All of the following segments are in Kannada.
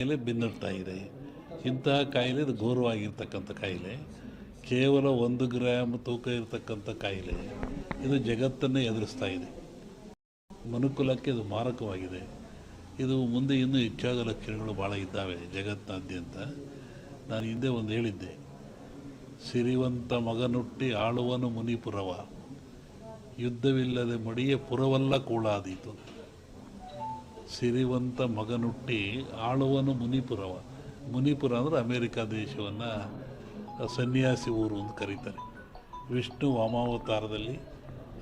ಕಾಯಿಲೆ ಬೆನ್ನುತ್ತಾ ಇದೆ. ಇಂತಹ ಕಾಯಿಲೆ ಇದು ಘೋರವಾಗಿರ್ತಕ್ಕಂಥ ಕಾಯಿಲೆ, ಕೇವಲ 1 ಗ್ರಾಮ್ ತೂಕ ಇರತಕ್ಕಂಥ ಕಾಯಿಲೆ ಇದು ಜಗತ್ತನ್ನೇ ಎದುರಿಸ್ತಾ ಇದೆ. ಮನುಕುಲಕ್ಕೆ ಇದು ಮಾರಕವಾಗಿದೆ. ಇದು ಮುಂದೆ ಇನ್ನೂ ಹೆಚ್ಚಾದ ಲಕ್ಷಣಗಳು ಭಾಳ ಇದ್ದಾವೆ ಜಗತ್ತಿನಾದ್ಯಂತ. ನಾನು ಹಿಂದೆ ಒಂದು ಹೇಳಿದ್ದೆ, ಸಿರಿವಂತ ಮಗನುಟ್ಟಿ ಆಳುವನು ಮುನಿಪುರವ, ಯುದ್ಧವಿಲ್ಲದೆ ಮಡಿಯ ಪುರವಲ್ಲ ಕೂಳಾದೀತು. ಸಿರಿವಂತ ಮಗನುಟ್ಟಿ ಆಳುವನು ಮುನಿಪುರವ. ಮುನಿಪುರ ಅಂದರೆ ಅಮೇರಿಕಾ ದೇಶವನ್ನು ಸನ್ಯಾಸಿ ಊರು ಅಂತ ಕರೀತಾರೆ. ವಿಷ್ಣು ವಾಮಾವತಾರದಲ್ಲಿ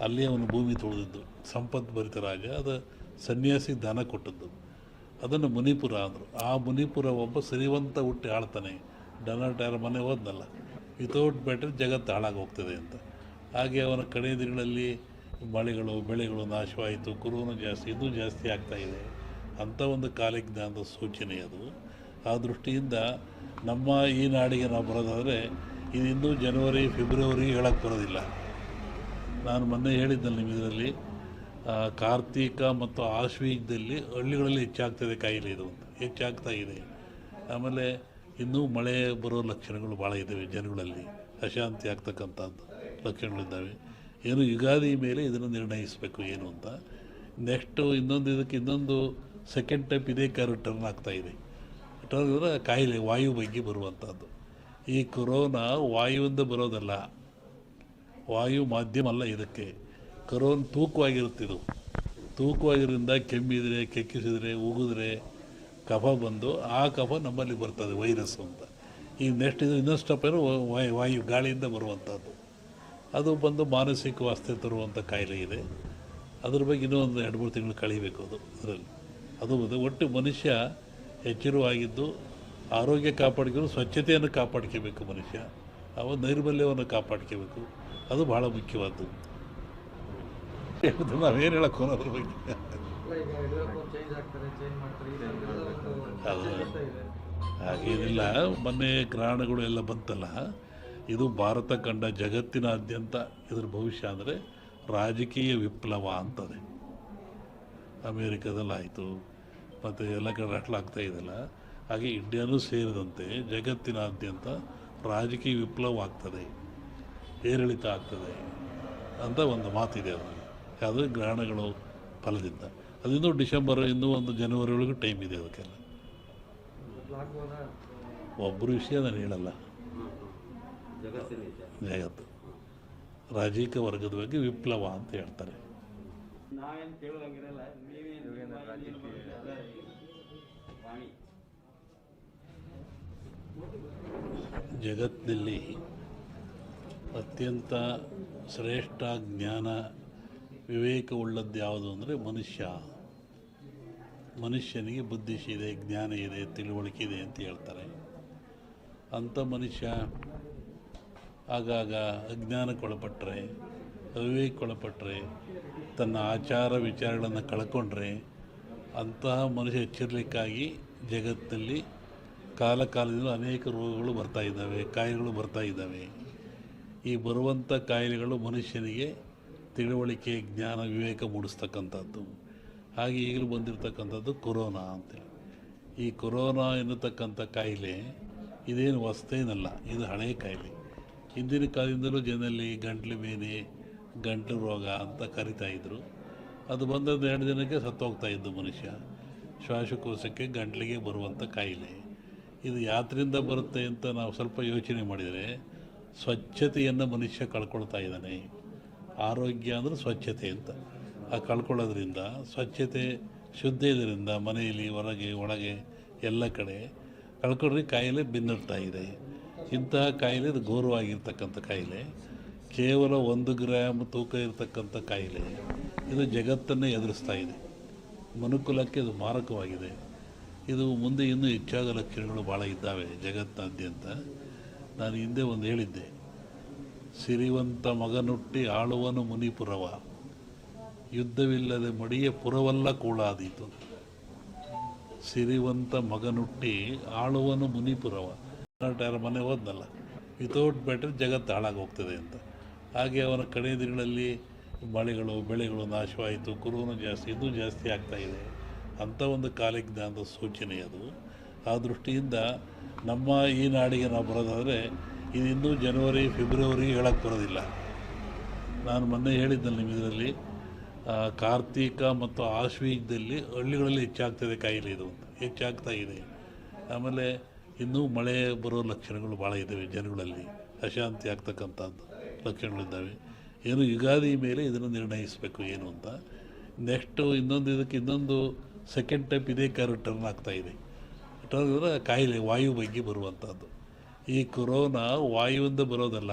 ಅಲ್ಲಿ ಅವನು ಭೂಮಿ ತುಳಿದಿದ್ದು, ಸಂಪದ್ಭರಿತ ರಾಜ, ಅದು ಸನ್ಯಾಸಿ ದಾನ ಕೊಟ್ಟದ್ದು, ಅದನ್ನು ಮುನಿಪುರ ಅಂದರು. ಆ ಮುನಿಪುರ ಒಬ್ಬ ಸಿರಿವಂತ ಹುಟ್ಟಿ ಆಳ್ತಾನೆ. ಡೊನಾಲ್ಡ್ ಯಾರ ಮನೆ ಹೋದ್ನಲ್ಲ, ವಿತೌಟ್ ಬ್ಯಾಟರಿ ಜಗತ್ತು ಹಾಳಾಗಿ ಹೋಗ್ತದೆ ಅಂತ. ಹಾಗೆ ಅವನ ಕಡೆಯ ದಿನಗಳಲ್ಲಿ ಮಳೆಗಳು ಬೆಳೆಗಳು ನಾಶವಾಯಿತು, ಕುರುನು ಜಾಸ್ತಿ, ಇನ್ನೂ ಜಾಸ್ತಿ ಆಗ್ತಾಯಿದೆ. ಅಂಥ ಒಂದು ಕಾಲಜ್ಞಾನದ ಸೂಚನೆ ಅದು. ಆ ದೃಷ್ಟಿಯಿಂದ ನಮ್ಮ ಈ ನಾಡಿಗೆ ನಾವು ಬರೋದಾದರೆ ಇದು ಇನ್ನೂ ಜನವರಿ ಫೆಬ್ರವರಿ ಹೇಳಕ್ಕೆ ಬರೋದಿಲ್ಲ. ನಾನು ಮೊನ್ನೆ ಹೇಳಿದ್ದಲ್ಲಿ ನಿಮ್ಮ ಇದರಲ್ಲಿ ಕಾರ್ತೀಕ ಮತ್ತು ಆಶ್ವೀಜದಲ್ಲಿ ಹಳ್ಳಿಗಳಲ್ಲಿ ಹೆಚ್ಚಾಗ್ತದೆ ಕಾಯಿಲೆ ಇದು ಅಂತ, ಹೆಚ್ಚಾಗ್ತಾ ಇದೆ. ಆಮೇಲೆ ಇನ್ನೂ ಮಳೆ ಬರೋ ಲಕ್ಷಣಗಳು ಭಾಳ ಇದ್ದಾವೆ, ಜನಗಳಲ್ಲಿ ಅಶಾಂತಿ ಆಗ್ತಕ್ಕಂಥದ್ದು ಲಕ್ಷಣಗಳಿದ್ದಾವೆ. ಏನು ಯುಗಾದಿ ಮೇಲೆ ಇದನ್ನು ನಿರ್ಣಯಿಸಬೇಕು ಏನು ಅಂತ. ನೆಕ್ಸ್ಟು ಇನ್ನೊಂದು ಸೆಕೆಂಡ್ ಟೈಪ್ ಇದೇ ಟರ್ನ್ ಆಗ್ತಾಯಿದೆ. ಟರ್ನ್ ಅಂದರೆ ಕಾಯಿಲೆ ವಾಯು ಬಗ್ಗೆ ಬರುವಂಥದ್ದು. ಈ ಕೊರೋನಾ ವಾಯುವಿಂದ ಬರೋದಲ್ಲ, ವಾಯು ಮಾಧ್ಯಮ ಅಲ್ಲ ಇದಕ್ಕೆ. ಕೊರೋನಾ ತೂಕವಾಗಿರುತ್ತಿದ್ದು, ತೂಕವಾಗಿರೋದ್ರಿಂದ ಕೆಮ್ಮಿದರೆ, ಕೆಕ್ಕಿಸಿದರೆ, ಉಗಿದ್ರೆ ಕಫ ಬಂದು ಆ ಕಫ ನಮ್ಮಲ್ಲಿ ಬರ್ತದೆ, ವೈರಸ್ಸು ಅಂತ. ಈಗ ನೆಕ್ಸ್ಟ್ ಇದು ಇನ್ನೊಂದು ಸ್ಟೆಪ್ ಏನು, ವಾಯು ಗಾಳಿಯಿಂದ ಬರುವಂಥದ್ದು. ಅದು ಬಂದು ಮಾನಸಿಕ ವಾಸ್ತೆ ತರುವಂಥ ಕಾಯಿಲೆ ಇದೆ. ಅದ್ರ ಬಗ್ಗೆ ಇನ್ನೂ ಒಂದು 2-3 ತಿಂಗಳು ಕಳೀಬೇಕು ಅದರಲ್ಲಿ. ಅದು ಒಟ್ಟು ಮನುಷ್ಯ ಎಚ್ಚರವಾಗಿದ್ದು ಆರೋಗ್ಯ ಕಾಪಾಡ್ಕೊಂಡು ಸ್ವಚ್ಛತೆಯನ್ನು ಕಾಪಾಡ್ಕೋಬೇಕು ಮನುಷ್ಯ. ನೈರ್ಮಲ್ಯವನ್ನು ಕಾಪಾಡ್ಕೋಬೇಕು, ಅದು ಭಾಳ ಮುಖ್ಯವಾದ್ದು. ನಾವೇನು ಹೇಳಕ್ಕೆ ಅದ್ರ ಬಗ್ಗೆ ಹಾಗೇನಿಲ್ಲ. ಮೊನ್ನೆ ಗ್ರಹಣಗಳು ಎಲ್ಲ ಬಂತಲ್ಲ, ಇದು ಭಾರತ ಕಂಡ ಜಗತ್ತಿನಾದ್ಯಂತ ಇದ್ರ ಭವಿಷ್ಯ ಅಂದರೆ ರಾಜಕೀಯ ವಿಪ್ಲವ ಅಂತದೆ. ಅಮೇರಿಕಾದಲ್ಲಾಯಿತು, ಮತ್ತು ಎಲ್ಲ ಕಡೆ ರಟ್ಲಾಗ್ತಾ ಇದೆಯಲ್ಲ, ಹಾಗೆ ಇಂಡಿಯಾನೂ ಸೇರಿದಂತೆ ಜಗತ್ತಿನಾದ್ಯಂತ ರಾಜಕೀಯ ವಿಪ್ಲವ ಆಗ್ತದೆ, ಏರಿಳಿತ ಆಗ್ತದೆ ಅಂತ ಒಂದು ಮಾತಿದೆ. ಅದು ಗ್ರಹಣಗಳು ಫಲದಿಂದ. ಅದಿನ್ನೂ ಡಿಸೆಂಬರ್, ಇನ್ನೂ ಒಂದು ಜನವರಿ ಒಳಗೆ ಟೈಮ್ ಇದೆ ಅದಕ್ಕೆಲ್ಲ. ಒಬ್ಬರು ವಿಷಯ ನಾನು ಹೇಳಲ್ಲ, ಜಗತ್ತು ರಾಜಕೀಯ ವರ್ಗದ ಬಗ್ಗೆ ವಿಪ್ಲವ ಅಂತ ಹೇಳ್ತಾರೆ. ಜಗತ್ತಿನಲ್ಲಿ ಅತ್ಯಂತ ಶ್ರೇಷ್ಠ ಜ್ಞಾನ ವಿವೇಕವುಳ್ಳದ್ದು ಯಾವುದು ಅಂದರೆ ಮನುಷ್ಯನಿಗೆ ಬುದ್ಧಿಶಿ ಇದೆ, ಜ್ಞಾನ ಇದೆ, ತಿಳುವಳಿಕೆ ಇದೆ ಅಂತ ಹೇಳ್ತಾರೆ. ಅಂಥ ಮನುಷ್ಯ ಆಗಾಗ ಅಜ್ಞಾನಕ್ಕೊಳಪಟ್ಟರೆ, ಅವಿವೇಕಕ್ಕೊಳಪಟ್ಟರೆ, ತನ್ನ ಆಚಾರ ವಿಚಾರಗಳನ್ನು ಕಳ್ಕೊಂಡ್ರೆ ಅಂತಹ ಮನುಷ್ಯ ಎಚ್ಚರಿಕೆಗಾಗಿ ಜಗತ್ತಿನಲ್ಲಿ ಕಾಲದಿಂದ ಅನೇಕ ರೋಗಗಳು ಬರ್ತಾಯಿದ್ದಾವೆ, ಕಾಯಿಲೆಗಳು ಬರ್ತಾಯಿದ್ದಾವೆ. ಈ ಬರುವಂಥ ಕಾಯಿಲೆಗಳು ಮನುಷ್ಯನಿಗೆ ತಿಳುವಳಿಕೆ, ಜ್ಞಾನ, ವಿವೇಕ ಮೂಡಿಸ್ತಕ್ಕಂಥದ್ದು. ಹಾಗೆ ಈಗಲೂ ಬಂದಿರತಕ್ಕಂಥದ್ದು ಕೊರೋನಾ ಅಂತೇಳಿ. ಈ ಕೊರೋನಾ ಎನ್ನತಕ್ಕಂಥ ಕಾಯಿಲೆ ಇದೇನು ಹೊಸತೇನಲ್ಲ, ಇದು ಹಳೆಯ ಕಾಯಿಲೆ. ಹಿಂದಿನ ಕಾಲದಿಂದಲೂ ಜನರಲ್ಲಿ ಗಂಟ್ಲು ಬೇನೆ, ಗಂಟಲು ರೋಗ ಅಂತ ಕರಿತಾಯಿದ್ರು. ಅದು ಬಂದದ್ದು 2 ದಿನಕ್ಕೆ ಸತ್ತೋಗ್ತಾಯಿದ್ದು ಮನುಷ್ಯ. ಶ್ವಾಸಕೋಶಕ್ಕೆ, ಗಂಟ್ಲಿಗೆ ಬರುವಂಥ ಕಾಯಿಲೆ. ಇದು ಯಾತ್ರಿಂದ ಬರುತ್ತೆ ಅಂತ ನಾವು ಸ್ವಲ್ಪ ಯೋಚನೆ ಮಾಡಿದರೆ, ಸ್ವಚ್ಛತೆಯನ್ನು ಮನುಷ್ಯ ಕಳ್ಕೊಳ್ತಾ ಇದ್ದಾನೆ. ಆರೋಗ್ಯ ಅಂದರೆ ಸ್ವಚ್ಛತೆ ಅಂತ. ಆ ಕಳ್ಕೊಳ್ಳೋದ್ರಿಂದ, ಸ್ವಚ್ಛತೆ ಶುದ್ಧ ಇದರಿಂದ ಮನೆಯಲ್ಲಿ, ಹೊರಗೆ, ಒಳಗೆ ಎಲ್ಲ ಕಡೆ ಕಳ್ಕೊಂಡ್ರೆ ಕಾಯಿಲೆ ಬೆನ್ನುತ್ತಾ ಇದೆ. ಇಂತಹ ಕಾಯಿಲೆ ಇದು ಘೋರವಾಗಿರ್ತಕ್ಕಂಥ ಕಾಯಿಲೆ, ಕೇವಲ 1 ಗ್ರಾಮ್ ತೂಕ ಇರತಕ್ಕಂಥ ಕಾಯಿಲೆ ಇದು ಜಗತ್ತನ್ನೇ ಎದುರಿಸ್ತಾ ಇದೆ. ಮನುಕುಲಕ್ಕೆ ಇದು ಮಾರಕವಾಗಿದೆ. ಇದು ಮುಂದೆ ಇನ್ನೂ ಹೆಚ್ಚಾದ ಲಕ್ಷಣಗಳು ಭಾಳ ಇದ್ದಾವೆ ಜಗತ್ತಿನಾದ್ಯಂತ. ನಾನು ಹಿಂದೆ ಒಂದು ಹೇಳಿದ್ದೆ, ಸಿರಿವಂತ ಮಗನುಟ್ಟಿ ಆಳುವನು ಮುನಿಪುರವ, ಯುದ್ಧವಿಲ್ಲದೆ ಮಡಿಯ ಪುರವಲ್ಲ ಕೂಳಾದೀತು. ಸಿರಿವಂತ ಮಗನುಟ್ಟಿ ಆಳುವನು ಮುನಿಪುರವ. ಯಾರ ಮನೆ ಹೋದ್ನಲ್ಲ, ವಿತೌಟ್ ಬ್ಯಾಟರಿ ಜಗತ್ತು ಹಾಳಾಗಿ ಹೋಗ್ತದೆ ಅಂತ. ಹಾಗೆ ಅವನ ಕಡೆಯ ದಿನಗಳಲ್ಲಿ ಮಳೆಗಳು ಬೆಳೆಗಳು ನಾಶವಾಯಿತು, ಕುರುನು ಜಾಸ್ತಿ, ಇನ್ನೂ ಜಾಸ್ತಿ ಆಗ್ತಾಯಿದೆ. ಅಂಥ ಒಂದು ಕಾಲಜ್ಞಾನದ ಸೂಚನೆ ಅದು. ಆ ದೃಷ್ಟಿಯಿಂದ ನಮ್ಮ ಈ ನಾಡಿಗೆ ನಾವು ಬರೋದಾದರೆ ಇದು ಇನ್ನೂ ಜನವರಿ ಫೆಬ್ರವರಿಗೆ ಹೇಳಕ್ಕೆ ಬರೋದಿಲ್ಲ. ನಾನು ಮೊನ್ನೆ ಹೇಳಿದ್ದಲ್ಲಿ ನಿಮ್ಮ ಇದರಲ್ಲಿ ಕಾರ್ತೀಕ ಮತ್ತು ಆಶ್ವೀಜದಲ್ಲಿ ಹಳ್ಳಿಗಳಲ್ಲಿ ಹೆಚ್ಚಾಗ್ತದೆ ಕಾಯಿಲೆ ಇದು ಅಂತ ಹೆಚ್ಚಾಗ್ತಾ ಇದೆ. ಆಮೇಲೆ ಇನ್ನೂ ಮಳೆ ಬರೋ ಲಕ್ಷಣಗಳು ಭಾಳ ಇದ್ದಾವೆ, ಜನಗಳಲ್ಲಿ ಅಶಾಂತಿ ಆಗ್ತಕ್ಕಂಥದ್ದು ಲಕ್ಷಣಗಳಿದ್ದಾವೆ. ಏನು ಯುಗಾದಿ ಮೇಲೆ ಇದನ್ನು ನಿರ್ಣಯಿಸಬೇಕು ಏನು ಅಂತ. ನೆಕ್ಸ್ಟು ಇನ್ನೊಂದು ಸೆಕೆಂಡ್ ಟೈಪ್ ಇದೇ ಟರ್ನ್ ಆಗ್ತಾಯಿದೆ. ಟರ್ನ್ ಅಂದರೆ ಕಾಯಿಲೆ ವಾಯು ಬಗ್ಗೆ ಬರುವಂಥದ್ದು. ಈ ಕೊರೋನಾ ವಾಯುವಿಂದ ಬರೋದಲ್ಲ,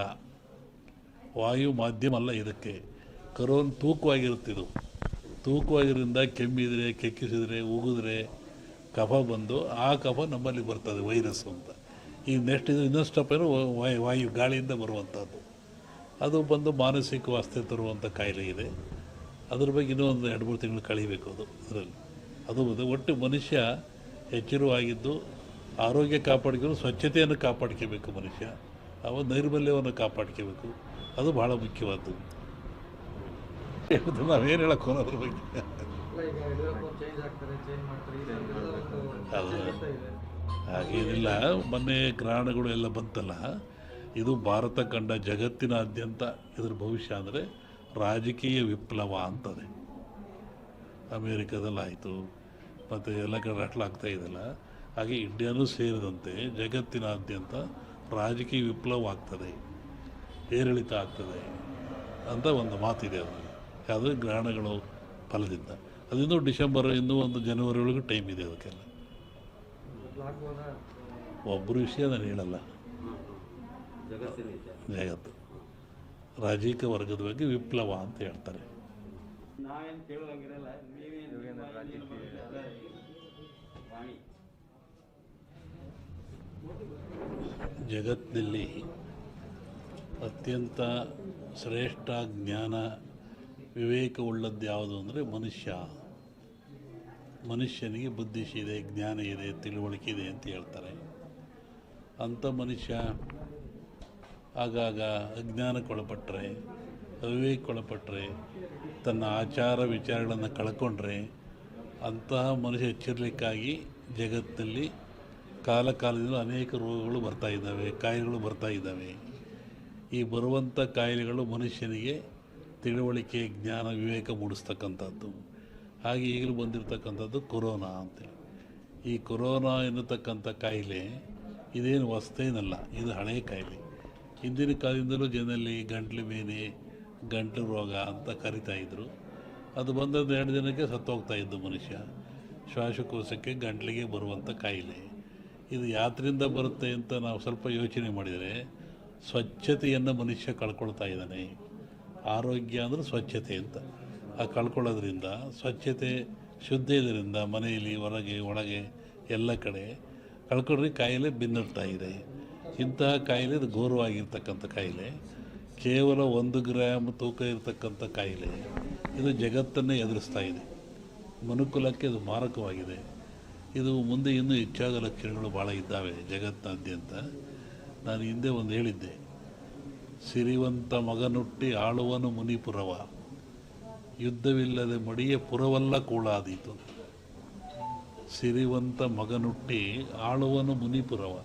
ವಾಯು ಮಾಧ್ಯಮ ಅಲ್ಲ ಇದಕ್ಕೆ. ಕೊರೋನಾ ತೂಕವಾಗಿರುತ್ತಿದ್ದು, ತೂಕವಾಗಿರೋದ್ರಿಂದ ಕೆಮ್ಮಿದರೆ, ಕೆಕ್ಕಿಸಿದರೆ, ಉಗಿದ್ರೆ ಕಫ ಬಂದು ಆ ಕಫ ನಮ್ಮಲ್ಲಿ ಬರ್ತದೆ ವೈರಸ್ಸು ಅಂತ. ಈಗ ನೆಕ್ಸ್ಟ್ ಇದು ಇನ್ನೊಂದು ಸ್ಟೆಪ್ ಏನು ವಾಯು ಗಾಳಿಯಿಂದ ಬರುವಂಥದ್ದು, ಅದು ಬಂದು ಮಾನಸಿಕ ವಾಸ್ತೆ ತರುವಂಥ ಕಾಯಿಲೆ ಇದೆ. ಅದ್ರ ಬಗ್ಗೆ ಇನ್ನೂ ಒಂದು 2-3 ತಿಂಗಳು ಕಳೀಬೇಕು ಅದರಲ್ಲಿ. ಅದು ಒಟ್ಟು ಮನುಷ್ಯ ಎಚ್ಚರವಾಗಿದ್ದು ಆರೋಗ್ಯ ಕಾಪಾಡ್ಕೊಂಡು ಸ್ವಚ್ಛತೆಯನ್ನು ಕಾಪಾಡ್ಕೋಬೇಕು ಮನುಷ್ಯ. ನೈರ್ಮಲ್ಯವನ್ನು ಕಾಪಾಡ್ಕೋಬೇಕು, ಅದು ಭಾಳ ಮುಖ್ಯವಾದ್ದು. ನಾವೇನು ಹೇಳಕ್ಕೆ ಅದ್ರ ಬಗ್ಗೆ ಹಾಗೇನಿಲ್ಲ. ಮೊನ್ನೆ ಗ್ರಹಣಗಳು ಎಲ್ಲ ಬಂತಲ್ಲ, ಇದು ಭಾರತ ಕಂಡ ಜಗತ್ತಿನಾದ್ಯಂತ ಇದ್ರ ಭವಿಷ್ಯ ಅಂದರೆ ರಾಜಕೀಯ ವಿಪ್ಲವ ಅಂತದೆ. ಅಮೇರಿಕಾದಲ್ಲಾಯಿತು ಮತ್ತು ಎಲ್ಲ ಕಡೆ ಆಗ್ತಾ ಇದೆಯಲ್ಲ, ಹಾಗೆ ಇಂಡಿಯಾನೂ ಸೇರಿದಂತೆ ಜಗತ್ತಿನಾದ್ಯಂತ ರಾಜಕೀಯ ವಿಪ್ಲವ ಆಗ್ತದೆ, ಏರಿಳಿತ ಆಗ್ತದೆ ಅಂತ ಒಂದು ಮಾತಿದೆ. ಅದು ಗ್ರಹಣಗಳು ಫಲದಿಂದ ಅದಿನ್ನೂ ಡಿಸೆಂಬರ್, ಇನ್ನೂ ಒಂದು ಜನವರಿ ಒಳಗೆ ಟೈಮ್ ಇದೆ ಅದಕ್ಕೆಲ್ಲ. ಒಬ್ಬರು ವಿಷಯ ನಾನು ಹೇಳಲ್ಲ, ಜಗತ್ತು ರಾಜಕೀಯ ವರ್ಗದ ಬಗ್ಗೆ ವಿಪ್ಲವ ಅಂತ ಹೇಳ್ತಾರೆ. ಜಗತ್ತಿನಲ್ಲಿ ಅತ್ಯಂತ ಶ್ರೇಷ್ಠ ಜ್ಞಾನ ವಿವೇಕವುಳ್ಳದ್ದು ಯಾವುದು ಅಂದರೆ ಮನುಷ್ಯನಿಗೆ ಬುದ್ಧಿಶಿ ಇದೆ, ಜ್ಞಾನ ಇದೆ, ತಿಳುವಳಿಕೆ ಇದೆ ಅಂತ ಹೇಳ್ತಾರೆ. ಅಂಥ ಮನುಷ್ಯ ಆಗಾಗ ಅಜ್ಞಾನಕ್ಕೊಳಪಟ್ಟರೆ, ಅವಿವೇಕಕ್ಕೊಳಪಟ್ಟರೆ, ತನ್ನ ಆಚಾರ ವಿಚಾರಗಳನ್ನು ಕಳ್ಕೊಂಡ್ರೆ ಅಂತಹ ಮನುಷ್ಯ ಎಚ್ಚರಿಕೆಗಾಗಿ ಜಗತ್ತಿನಲ್ಲಿ ಕಾಲದಿಂದ ಅನೇಕ ರೋಗಗಳು ಬರ್ತಾಯಿದ್ದಾವೆ, ಕಾಯಿಲೆಗಳು ಬರ್ತಾಯಿದ್ದಾವೆ. ಈ ಬರುವಂಥ ಕಾಯಿಲೆಗಳು ಮನುಷ್ಯನಿಗೆ ತಿಳುವಳಿಕೆ, ಜ್ಞಾನ, ವಿವೇಕ ಮೂಡಿಸ್ತಕ್ಕಂಥದ್ದು. ಹಾಗೆ ಈಗಲೂ ಬಂದಿರತಕ್ಕಂಥದ್ದು ಕೊರೋನಾ ಅಂತೇಳಿ. ಈ ಕೊರೋನಾ ಎನ್ನತಕ್ಕಂಥ ಕಾಯಿಲೆ ಇದೇನು ಹೊಸ್ತೇನಲ್ಲ, ಇದು ಹಳೆಯ ಕಾಯಿಲೆ. ಹಿಂದಿನ ಕಾಲದಿಂದಲೂ ಜನರಲ್ಲಿ ಗಂಟ್ಲು ಬೇನೆ, ಗಂಟಲು ರೋಗ ಅಂತ ಕರಿತಾಯಿದ್ರು. ಅದು ಬಂದದ್ದು 2 ದಿನಕ್ಕೆ ಸತ್ತೋಗ್ತಾಯಿದ್ದು ಮನುಷ್ಯ. ಶ್ವಾಸಕೋಶಕ್ಕೆ, ಗಂಟ್ಲಿಗೆ ಬರುವಂಥ ಕಾಯಿಲೆ. ಇದು ಯಾತ್ರಿಂದ ಬರುತ್ತೆ ಅಂತ ನಾವು ಸ್ವಲ್ಪ ಯೋಚನೆ ಮಾಡಿದರೆ, ಸ್ವಚ್ಛತೆಯನ್ನು ಮನುಷ್ಯ ಕಳ್ಕೊಳ್ತಾ ಇದ್ದಾನೆ. ಆರೋಗ್ಯ ಅಂದರೆ ಸ್ವಚ್ಛತೆ ಅಂತ. ಆ ಕಳ್ಕೊಳ್ಳೋದ್ರಿಂದ, ಸ್ವಚ್ಛತೆ ಶುದ್ಧ ಇದರಿಂದ ಮನೆಯಲ್ಲಿ, ಹೊರಗೆ, ಒಳಗೆ ಎಲ್ಲ ಕಡೆ ಕಳ್ಕೊಂಡ್ರೆ ಕಾಯಿಲೆ ಬೆನ್ನಡ್ತಾ ಇದೆ. ಇಂತಹ ಕಾಯಿಲೆ ಇದು ಘೋರವಾಗಿರ್ತಕ್ಕಂಥ ಕಾಯಿಲೆ. ಕೇವಲ 1 ಗ್ರಾಮ್ ತೂಕ ಇರತಕ್ಕಂಥ ಕಾಯಿಲೆ ಇದು ಜಗತ್ತನ್ನೇ ಎದುರಿಸ್ತಾ ಇದೆ. ಮನುಕುಲಕ್ಕೆ ಇದು ಮಾರಕವಾಗಿದೆ. ಇದು ಮುಂದೆ ಇನ್ನೂ ಹೆಚ್ಚಾದ ಲಕ್ಷಣಗಳು ಭಾಳ ಇದ್ದಾವೆ ಜಗತ್ತಿನಾದ್ಯಂತ. ನಾನು ಹಿಂದೆ ಒಂದು ಹೇಳಿದ್ದೆ, ಸಿರಿವಂತ ಮಗನುಟ್ಟಿ ಆಳುವನು ಮುನಿಪುರವ, ಯುದ್ಧವಿಲ್ಲದೆ ಮಡಿಯ ಪುರವಲ್ಲ ಕೂಳಾದೀತು. ಸಿರಿವಂತ ಮಗನುಟ್ಟಿ ಆಳುವನು ಮುನಿಪುರವ,